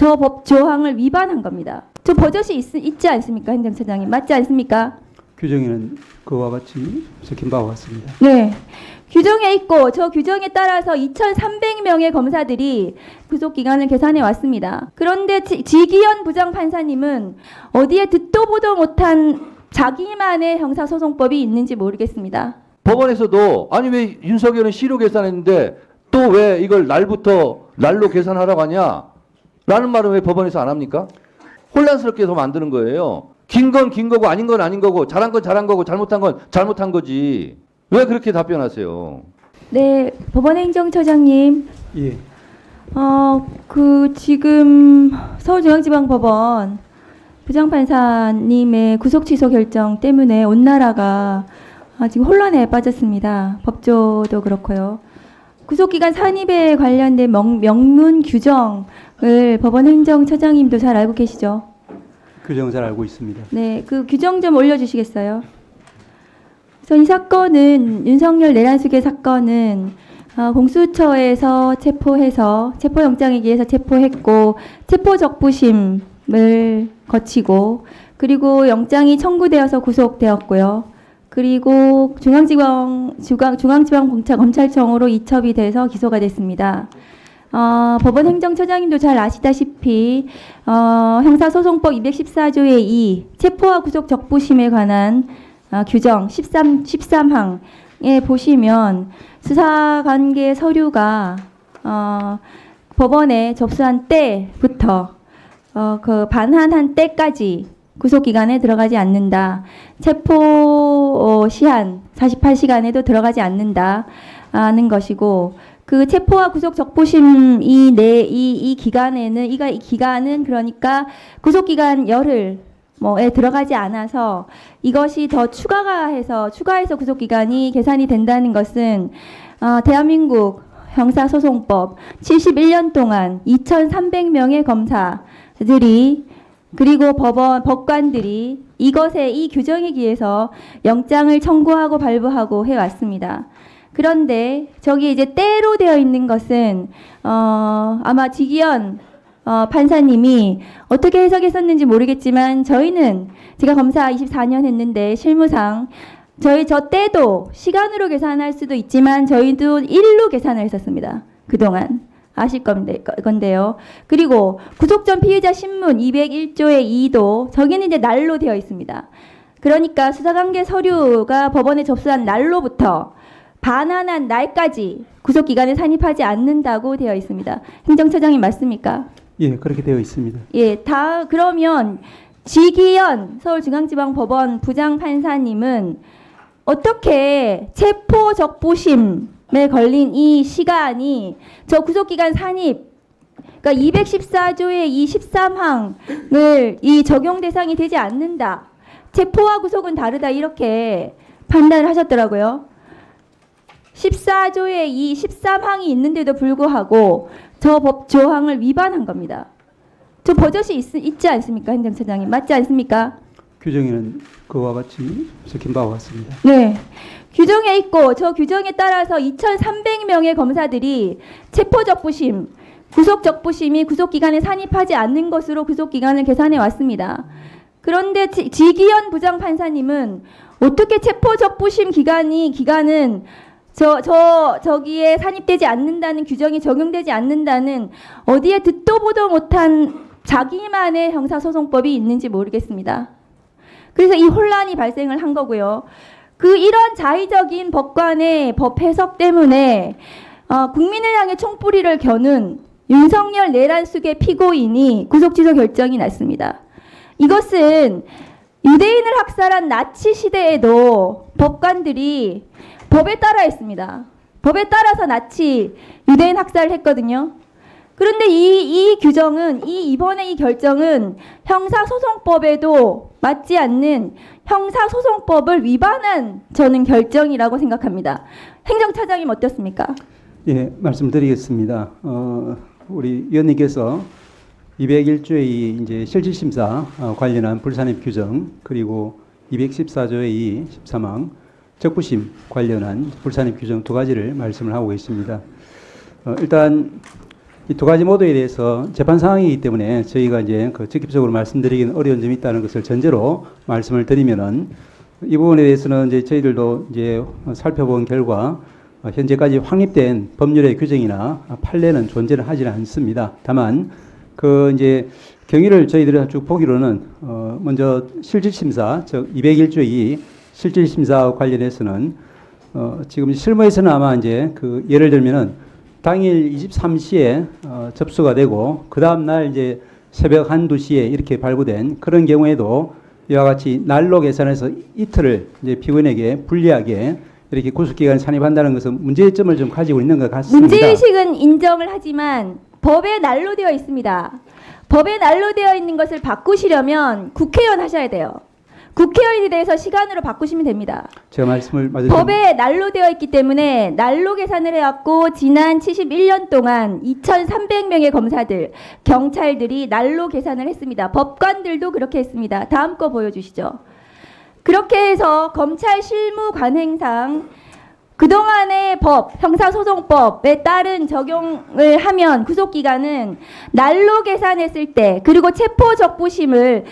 저 법 조항을 위반한 겁니다. 저 버젓이 있지 않습니까, 행정처장님? 맞지 않습니까? 규정에는 그와 같이 적힌 바와 같습니다. 네. 규정에 있고 저 규정에 따라서 2,300명의 검사들이 구속기간을 계산해 왔습니다. 그런데 지기현 부장판사님은 어디에 듣도 보도 못한 자기만의 형사소송법이 있는지 모르겠습니다. 법원에서도 아니 왜 윤석열은 시로 계산했는데 또 왜 이걸 날로 계산하라고 하냐? 라는 말은 왜 법원에서 안 합니까? 혼란스럽게 해서 만드는 거예요. 긴 건 긴 거고 아닌 건 아닌 거고 잘한 건 잘한 거고 잘못한 건 잘못한 거지. 왜 그렇게 답변하세요? 네, 법원행정처장님. 예. 지금 서울중앙지방법원 부장판사님의 구속 취소 결정 때문에 온 나라가 지금 혼란에 빠졌습니다. 법조도 그렇고요. 구속기간 산입에 관련된 명문 규정을 법원행정처장님도 잘 알고 계시죠? 규정은 잘 알고 있습니다. 네, 그 규정 좀 올려주시겠어요? 그래서 이 사건은 윤석열 내란수계 사건은 공수처에서 체포해서 체포영장에 의해서 체포했고 체포적부심을 거치고 그리고 영장이 청구되어서 구속되었고요. 그리고 중앙지방검찰청으로 이첩이 돼서 기소가 됐습니다. 법원행정처장님도 잘 아시다시피 형사소송법 214조의 2 체포와 구속 적부심에 관한 규정 13항에 보시면 수사관계 서류가 법원에 접수한 때부터 그 반환한 때까지 구속기간에 들어가지 않는다. 체포 시한 48시간에도 들어가지 않는다는 것이고 그 체포와 구속 적부심 이 기간에는 이 기간은 그러니까 구속기간 열흘 에 들어가지 않아서 이것이 더 추가해서 구속기간이 계산이 된다는 것은 대한민국 형사소송법 71년 동안 2,300명의 검사들이 그리고 법관들이 이 규정에 기해서 영장을 청구하고 발부하고 해왔습니다. 그런데 저기 이제 때로 되어 있는 것은 아마 지기현 판사님이 어떻게 해석했었는지 모르겠지만 저희는 제가 검사 24년 했는데 실무상 저 때도 시간으로 계산할 수도 있지만 저희도 일로 계산을 했었습니다. 그동안 아실 건데요. 그리고 구속 전 피의자 신문 201조의 2도 저기는 이제 날로 되어 있습니다. 그러니까 수사관계 서류가 법원에 접수한 날로부터 반환한 날까지 구속기간에 산입하지 않는다고 되어 있습니다. 행정처장님 맞습니까? 예, 그렇게 되어 있습니다. 예, 그러면 지기현 서울중앙지방법원 부장판사님은 어떻게 체포적부심에 걸린 이 시간이 저 구속기간 산입 그러니까 214조의 이 13항을 이 적용 대상이 되지 않는다. 체포와 구속은 다르다 이렇게 판단을 하셨더라고요. 14조의 이 13항이 있는데도 불구하고 저 법 조항을 위반한 겁니다. 저 버젓이 있지 않습니까, 행정처장님? 맞지 않습니까? 규정에는 그와 같이 적힌 바와 같습니다. 네. 규정에 있고 저 규정에 따라서 2,300명의 검사들이 체포적부심, 구속적부심이 구속기간에 산입하지 않는 것으로 구속기간을 계산해 왔습니다. 그런데 지기현 부장판사님은 어떻게 체포적부심 기간은 저기에 산입되지 않는다는 규정이 적용되지 않는다는 어디에 듣도 보도 못한 자기만의 형사소송법이 있는지 모르겠습니다. 그래서 이 혼란이 발생을 한 거고요. 이런 자의적인 법관의 법 해석 때문에 국민을 향해 총뿌리를 겨눈 윤석열 내란수계 피고인이 구속취소 결정이 났습니다. 이것은 유대인을 학살한 나치 시대에도 법관들이 법에 따라 했습니다. 법에 따라서 나치 유대인 학살을 했거든요. 그런데 이 규정은 이번에 이 결정은 형사소송법에도 맞지 않는 형사소송법을 위반한 저는 결정이라고 생각합니다. 행정처장님 어떻습니까? 예, 말씀드리겠습니다. 우리 위원님께서 201조의 이제 실질심사 관련한 불산입 규정 그리고 214조의 2, 13항 적부심 관련한 불산입 규정 두 가지를 말씀을 하고 계십니다. 일단 이 두 가지 모두에 대해서 재판 상황이기 때문에 저희가 이제 그 직접적으로 말씀드리기는 어려운 점이 있다는 것을 전제로 말씀을 드리면은 이 부분에 대해서는 이제 저희들도 이제 살펴본 결과 현재까지 확립된 법률의 규정이나 판례는 존재를 하지는 않습니다. 다만 그 이제 경위를 저희들이 쭉 보기로는 먼저 실질심사 즉 201조의 실질심사와 관련해서는 지금 실무에서는 아마 이제 그 예를 들면은 당일 23시에 접수가 되고 그 다음 날 이제 새벽 1, 2시에 이렇게 발부된 그런 경우에도 이와 같이 날로 계산해서 이틀을 이제 피고인에게 불리하게 이렇게 구속기간을 산입한다는 것은 문제점을 좀 가지고 있는 것 같습니다. 문제의식은 인정을 하지만 법에 난로 되어 있습니다. 법에 난로 되어 있는 것을 바꾸시려면 국회의원 하셔야 돼요. 국회의원에 대해서 시간으로 바꾸시면 됩니다. 제가 말씀을 맞으 법에 난로 되어 있기 때문에 난로 계산을 해왔고 지난 71년 동안 2,300명의 검사들, 경찰들이 난로 계산을 했습니다. 법관들도 그렇게 했습니다. 다음 거 보여주시죠. 그렇게 해서 검찰 실무 관행상 그동안의 법, 형사소송법에 따른 적용을 하면 구속기간은 날로 계산했을 때 그리고 체포적부심을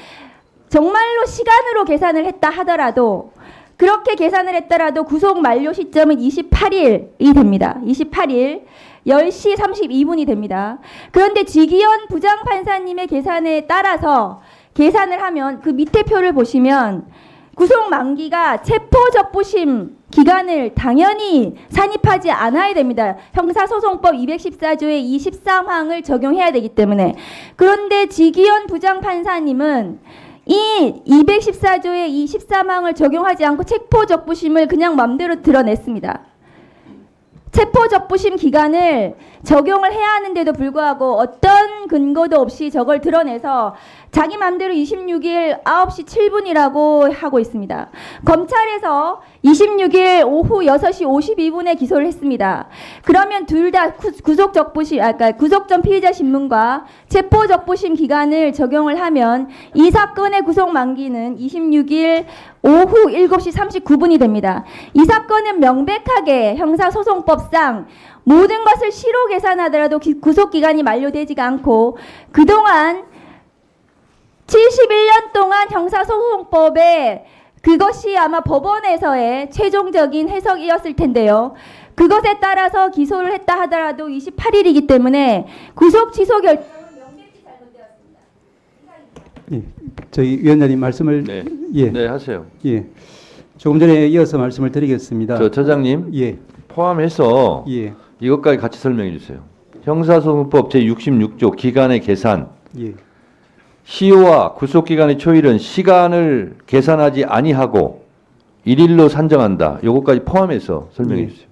정말로 시간으로 계산을 했다 하더라도 그렇게 계산을 했더라도 구속 만료 시점은 28일이 됩니다. 28일 10시 32분이 됩니다. 그런데 지기현 부장판사님의 계산에 따라서 계산을 하면 그 밑에 표를 보시면 구속 만기가 체포적부심 기간을 당연히 산입하지 않아야 됩니다. 형사소송법 214조의 이 13항을 적용해야 되기 때문에. 그런데 지기현 부장판사님은 이 214조의 이 13항을 적용하지 않고 체포적부심을 그냥 맘대로 드러냈습니다. 체포적부심 기간을 적용을 해야 하는데도 불구하고 어떤 근거도 없이 저걸 드러내서 자기 맘대로 26일 9시 7분이라고 하고 있습니다. 검찰에서 26일 오후 6시 52분에 기소를 했습니다. 그러면 둘 다 구속적부심, 그러니까 구속 전 피의자 신문과 체포적부심 기간을 적용을 하면 이 사건의 구속 만기는 26일 오후 7시 39분이 됩니다. 이 사건은 명백하게 형사소송법상 모든 것을 시로 계산하더라도 구속기간이 만료되지가 않고 그동안 71년 동안 형사소송법에 그것이 아마 법원에서의 최종적인 해석이었을 텐데요. 그것에 따라서 기소를 했다 하더라도 28일이기 때문에 구속 취소 결정은 명백히 잘못되었습니다. 예, 저희 위원장님 말씀을 네. 예, 네, 하세요. 예, 조금 전에 이어서 말씀을 드리겠습니다. 저 처장님 예, 포함해서 예, 이것까지 같이 설명해 주세요. 형사소송법 제66조 기간의 계산. 예. 시효와 구속기간의 초일은 시간을 계산하지 아니하고 일일로 산정한다. 요것까지 포함해서 설명해 주세요.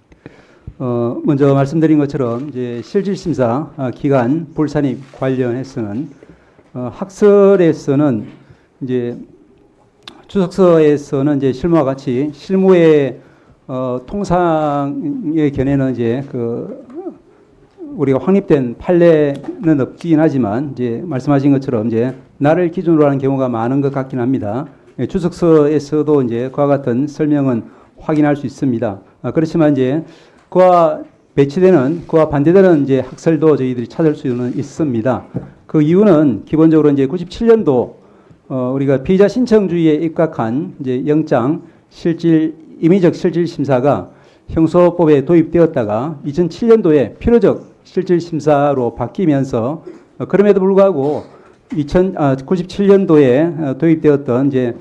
먼저 말씀드린 것처럼 이제 실질심사 기간 불산입 관련해서는 학설에서는 이제 주석서에서는 이제 실무와 같이 실무의 통상의 견해는 이제 그 우리가 확립된 판례는 없긴 하지만 이제 말씀하신 것처럼 이제 날을 기준으로 하는 경우가 많은 것 같긴 합니다. 주석서에서도 이제 그와 같은 설명은 확인할 수 있습니다. 그렇지만 이제 그와 배치되는 그와 반대되는 이제 학설도 저희들이 찾을 수는 있습니다. 그 이유는 기본적으로 이제 97년도 우리가 피의자 신청주의에 입각한 이제 영장 임의적 실질 심사가 형소법에 도입되었다가 2007년도에 필요적 실질 심사로 바뀌면서 그럼에도 불구하고 97년도에 도입되었던 이제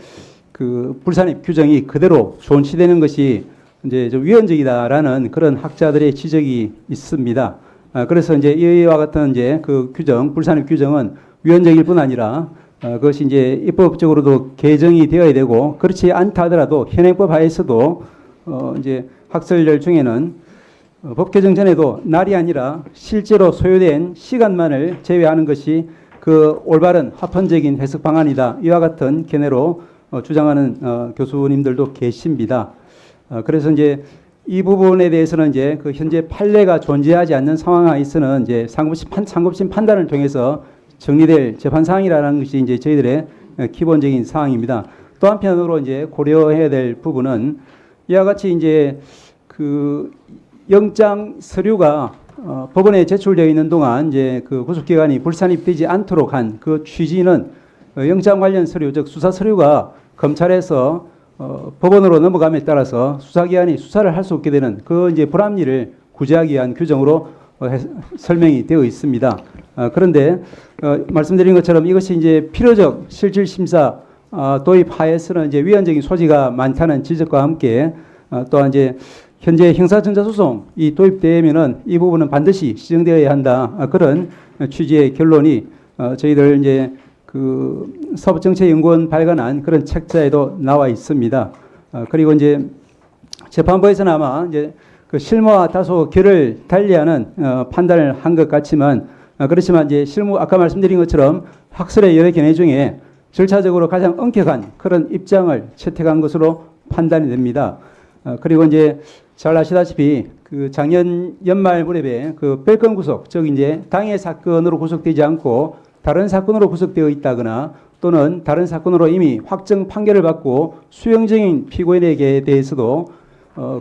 그 불산입 규정이 그대로 존치되는 것이 이제 좀 위헌적이다라는 그런 학자들의 지적이 있습니다. 그래서 이제 이와 같은 이제 그 규정, 불산입 규정은 위헌적일 뿐 아니라 그것이 이제 입법적으로도 개정이 되어야 되고 그렇지 않다 하더라도 현행법 하에서도 이제 학설들 중에는 법 개정 전에도 날이 아니라 실제로 소요된 시간만을 제외하는 것이 그 올바른 합헌적인 해석 방안이다. 이와 같은 견해로 주장하는 교수님들도 계십니다. 그래서 이제 이 부분에 대해서는 이제 그 현재 판례가 존재하지 않는 상황하에서는 이제 상급심 판단을 통해서 정리될 재판 사항이라는 것이 이제 저희들의 기본적인 사항입니다. 또 한편으로 이제 고려해야 될 부분은 이와 같이 이제 그 영장 서류가 법원에 제출되어 있는 동안 이제 그 구속기관이 불산입되지 않도록 한 그 취지는 영장 관련 서류, 즉 수사 서류가 검찰에서 법원으로 넘어감에 따라서 수사기관이 수사를 할 수 없게 되는 그 이제 불합리를 구제하기 위한 규정으로 설명이 되어 있습니다. 그런데 말씀드린 것처럼 이것이 이제 필요적 실질 심사 도입하에서는 이제 위헌적인 소지가 많다는 지적과 함께 또한 이제 현재 형사전자소송이 도입되면은 이 부분은 반드시 시정되어야 한다. 그런 취지의 결론이 저희들 이제 그 사법정책연구원 발간한 그런 책자에도 나와 있습니다. 그리고 이제 재판부에서는 아마 이제 그 실무와 다소 결을 달리하는 판단을 한 것 같지만 그렇지만 이제 실무 아까 말씀드린 것처럼 학설의 여러 견해 중에 절차적으로 가장 엄격한 그런 입장을 채택한 것으로 판단이 됩니다. 그리고 이제 잘 아시다시피 그 작년 연말 무렵에 그 별건 구속, 즉 이제 당해 사건으로 구속되지 않고 다른 사건으로 구속되어 있다거나 또는 다른 사건으로 이미 확정 판결을 받고 수용 중인 피고인에게 대해서도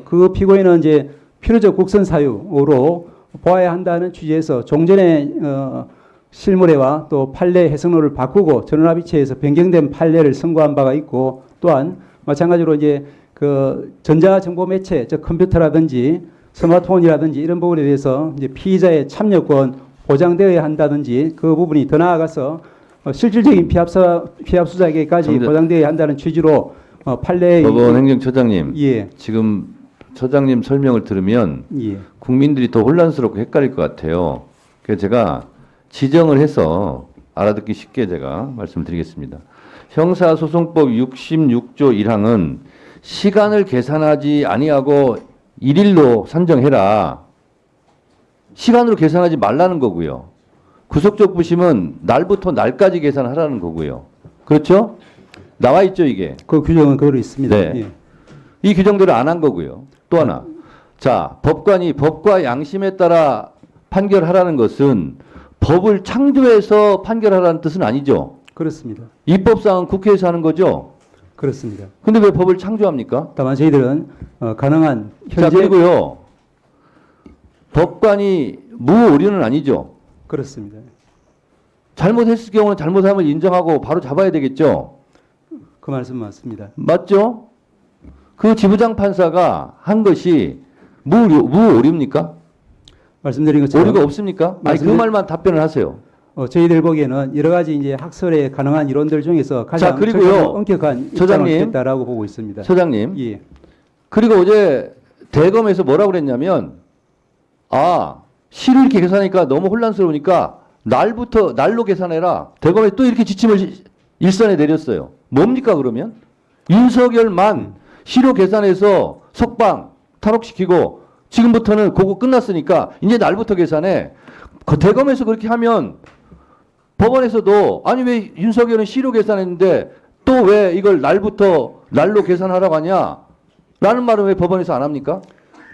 그 피고인은 이제 필요적 국선 사유로 보아야 한다는 취지에서 종전의 실무례와 또 판례 해석론을 바꾸고 전원합의체에서 변경된 판례를 선고한 바가 있고 또한 마찬가지로 이제 그 전자정보 매체, 즉 컴퓨터라든지 스마트폰이라든지 이런 부분에 대해서 이제 피의자의 참여권 보장되어야 한다든지 그 부분이 더 나아가서 실질적인 피합 수사에게까지 보장되어야 한다는 취지로 판례의 법원 행정처장님, 예. 지금 처장님 설명을 들으면 예. 국민들이 더 혼란스럽고 헷갈릴 것 같아요. 그래서 제가 지정을 해서 알아듣기 쉽게 제가 말씀드리겠습니다. 형사소송법 66조 1항은 시간을 계산하지 아니하고 일일로 산정해라. 시간으로 계산하지 말라는 거고요. 구속적 부심은 날부터 날까지 계산하라는 거고요. 그렇죠? 나와 있죠, 이게. 그 규정은 그대로 있습니다. 네. 예. 이 규정대로 안 한 거고요. 또 하나. 자, 법관이 법과 양심에 따라 판결하라는 것은 법을 창조해서 판결하라는 뜻은 아니죠. 그렇습니다. 입법상은 국회에서 하는 거죠. 그렇습니다. 근데 왜 법을 창조합니까? 다만 저희들은 가능한 자, 현재 그리고요. 법관이 무오류는 아니죠. 그렇습니다. 잘못했을 경우는 잘못함을 인정하고 바로 잡아야 되겠죠. 그 말씀 맞습니다. 맞죠? 그 지부장 판사가 한 것이 무오류입니까? 말씀드린 것처럼 오류가 없습니까? 아니, 그 말씀드린- 말만 답변을 하세요. 저희들 보기에는 여러 가지 이제 학설에 가능한 이론들 중에서 가장 자, 그리고요. 절차적으로 엄격한 입장을 처장님. 취했다라고 보고 있습니다. 처장님. 예. 그리고 어제 대검에서 뭐라고 그랬냐면 시를 이렇게 계산하니까 너무 혼란스러우니까 날로 계산해라. 대검에 또 이렇게 지침을 일선에 내렸어요. 뭡니까 그러면? 윤석열만 시로 계산해서 석방 탈옥시키고 지금부터는 그거 끝났으니까 이제 날부터 계산해. 그 대검에서 그렇게 하면 법원에서도 아니 왜 윤석열은 시로 계산했는데 또 왜 이걸 날로 계산하라고 하냐? 라는 말은 왜 법원에서 안 합니까?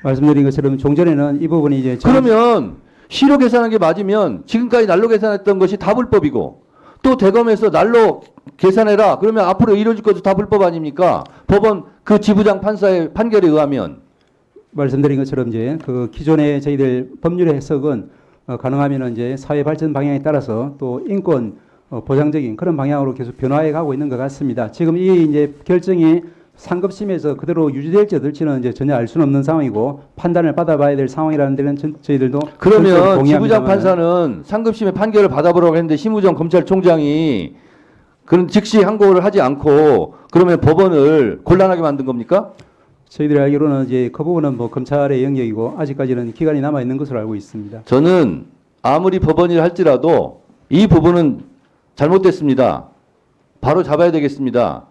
말씀드린 것처럼 종전에는 이 부분이 이제 그러면 시로 계산한 게 맞으면 지금까지 날로 계산했던 것이 다 불법이고 또 대검에서 날로 계산해라. 그러면 앞으로 이루어질 것도 다 불법 아닙니까? 법원 그 지부장 판사의 판결에 의하면. 말씀드린 것처럼 이제 그 기존의 저희들 법률의 해석은 가능하면 이제 사회 발전 방향에 따라서 또 인권 보장적인 그런 방향으로 계속 변화해 가고 있는 것 같습니다. 지금 이 이제 결정이 상급심에서 그대로 유지될지 어떨지는 이제 전혀 알 수는 없는 상황이고 판단을 받아봐야 될 상황이라는 데는 저희들도 그러면 지부장 판사는 상급심의 판결을 받아보라고 했는데 심우정 검찰총장이 그런 즉시 항고를 하지 않고 그러면 법원을 곤란하게 만든 겁니까? 저희들이 알기로는 이제 그 부분은 뭐 검찰의 영역이고 아직까지는 기간이 남아 있는 것으로 알고 있습니다. 저는 아무리 법원이라 할지라도 이 부분은 잘못됐습니다. 바로 잡아야 되겠습니다.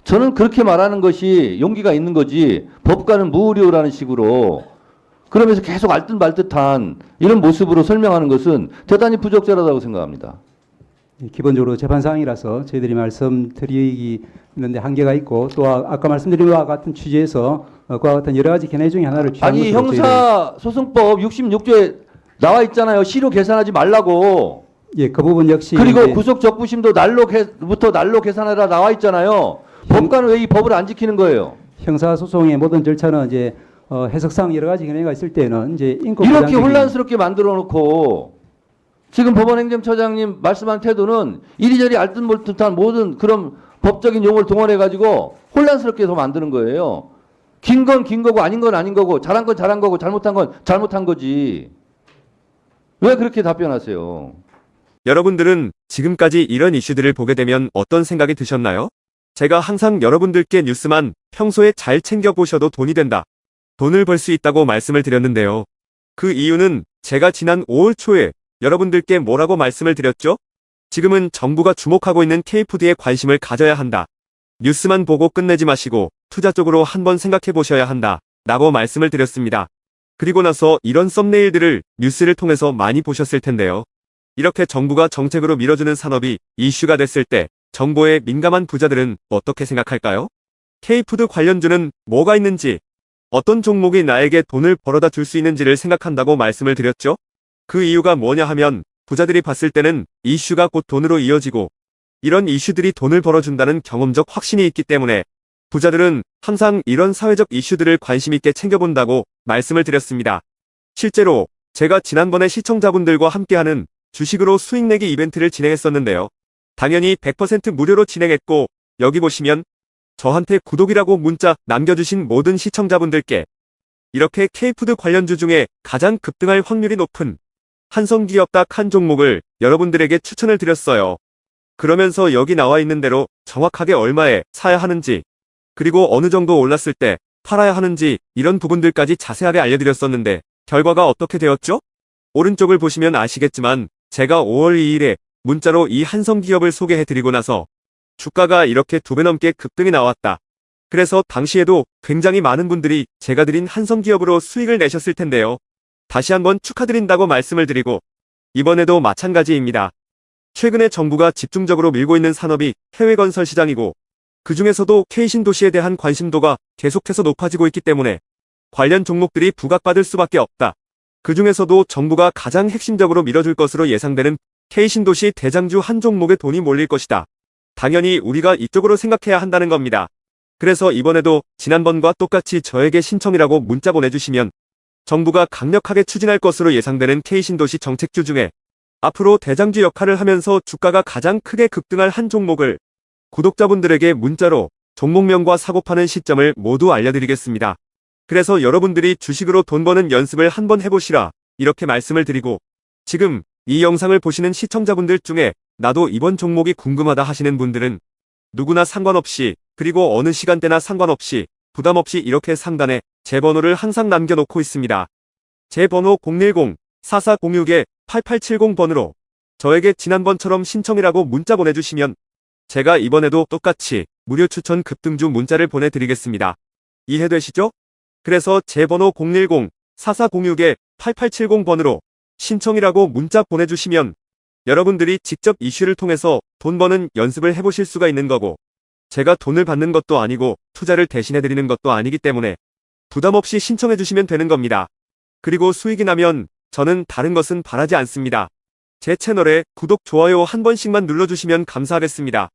저는 그렇게 말하는 것이 용기가 있는 거지 법관은 무오류라는 식으로 그러면서 계속 알듯 말듯한 이런 모습으로 설명하는 것은 대단히 부적절하다고 생각합니다. 기본적으로 재판 사항이라서 저희들이 말씀드리는데 한계가 있고 또 아까 말씀드린 것과 같은 취지에서 그와 같은 여러 가지 견해 중에 하나를 취한 아니 것으로 형사소송법 66조에 나와 있잖아요. 시로 계산하지 말라고. 예, 그 부분 역시 그리고 이제 구속적부심도 날로 계산하라 나와 있잖아요. 법관은 왜 이 법을 안 지키는 거예요? 형사소송의 모든 절차는 이제 해석상 여러 가지 견해가 있을 때는 이제 인권 이렇게 보장적인 혼란스럽게 만들어 놓고 지금 법원행정처장님 말씀한 태도는 이리저리 알듯말듯한 모든 그런 법적인 용어를 동원해 가지고 혼란스럽게 더 만드는 거예요. 긴 건 긴 거고 아닌 건 아닌 거고 잘한 건 잘한 거고 잘못한 건 잘못한 거지. 왜 그렇게 답변하세요? 여러분들은 지금까지 이런 이슈들을 보게 되면 어떤 생각이 드셨나요? 제가 항상 여러분들께 뉴스만 평소에 잘 챙겨보셔도 돈이 된다. 돈을 벌 수 있다고 말씀을 드렸는데요. 그 이유는 제가 지난 5월 초에 여러분들께 뭐라고 말씀을 드렸죠? 지금은 정부가 주목하고 있는 K푸드에 관심을 가져야 한다. 뉴스만 보고 끝내지 마시고 투자 쪽으로 한번 생각해 보셔야 한다. 라고 말씀을 드렸습니다. 그리고 나서 이런 썸네일들을 뉴스를 통해서 많이 보셨을 텐데요. 이렇게 정부가 정책으로 밀어주는 산업이 이슈가 됐을 때 정보에 민감한 부자들은 어떻게 생각할까요? K푸드 관련주는 뭐가 있는지, 어떤 종목이 나에게 돈을 벌어다 줄 수 있는지를 생각한다고 말씀을 드렸죠? 그 이유가 뭐냐 하면 부자들이 봤을 때는 이슈가 곧 돈으로 이어지고 이런 이슈들이 돈을 벌어준다는 경험적 확신이 있기 때문에 부자들은 항상 이런 사회적 이슈들을 관심 있게 챙겨본다고 말씀을 드렸습니다. 실제로 제가 지난번에 시청자분들과 함께하는 주식으로 수익 내기 이벤트를 진행했었는데요. 당연히 100% 무료로 진행했고 여기 보시면 저한테 구독이라고 문자 남겨주신 모든 시청자분들께 이렇게 K푸드 관련주 중에 가장 급등할 확률이 높은 한성기업 딱 한 종목을 여러분들에게 추천을 드렸어요. 그러면서 여기 나와 있는 대로 정확하게 얼마에 사야 하는지 그리고 어느 정도 올랐을 때 팔아야 하는지 이런 부분들까지 자세하게 알려드렸었는데 결과가 어떻게 되었죠? 오른쪽을 보시면 아시겠지만 제가 5월 2일에 문자로 이 한성기업을 소개해드리고 나서 주가가 이렇게 2배 넘게 급등이 나왔다. 그래서 당시에도 굉장히 많은 분들이 제가 드린 한성기업으로 수익을 내셨을 텐데요. 다시 한번 축하드린다고 말씀을 드리고 이번에도 마찬가지입니다. 최근에 정부가 집중적으로 밀고 있는 산업이 해외 건설 시장이고 그 중에서도 K신도시에 대한 관심도가 계속해서 높아지고 있기 때문에 관련 종목들이 부각받을 수밖에 없다. 그 중에서도 정부가 가장 핵심적으로 밀어줄 것으로 예상되는 K신도시 대장주 한 종목에 돈이 몰릴 것이다. 당연히 우리가 이쪽으로 생각해야 한다는 겁니다. 그래서 이번에도 지난번과 똑같이 저에게 신청이라고 문자 보내주시면 정부가 강력하게 추진할 것으로 예상되는 K신도시 정책주 중에 앞으로 대장주 역할을 하면서 주가가 가장 크게 급등할 한 종목을 구독자분들에게 문자로 종목명과 사고 파는 시점을 모두 알려드리겠습니다. 그래서 여러분들이 주식으로 돈 버는 연습을 한번 해보시라 이렇게 말씀을 드리고 지금 이 영상을 보시는 시청자분들 중에 나도 이번 종목이 궁금하다 하시는 분들은 누구나 상관없이 그리고 어느 시간대나 상관없이 부담없이 이렇게 상단에 제 번호를 항상 남겨놓고 있습니다. 제 번호 010-4406-8870번으로 저에게 지난번처럼 신청이라고 문자 보내주시면 제가 이번에도 똑같이 무료 추천 급등주 문자를 보내드리겠습니다. 이해되시죠? 그래서 제 번호 010-4406-8870번으로 신청이라고 문자 보내주시면 여러분들이 직접 이슈를 통해서 돈 버는 연습을 해보실 수가 있는 거고 제가 돈을 받는 것도 아니고 투자를 대신해드리는 것도 아니기 때문에 부담없이 신청해주시면 되는 겁니다. 그리고 수익이 나면 저는 다른 것은 바라지 않습니다. 제 채널에 구독, 좋아요 한 번씩만 눌러주시면 감사하겠습니다.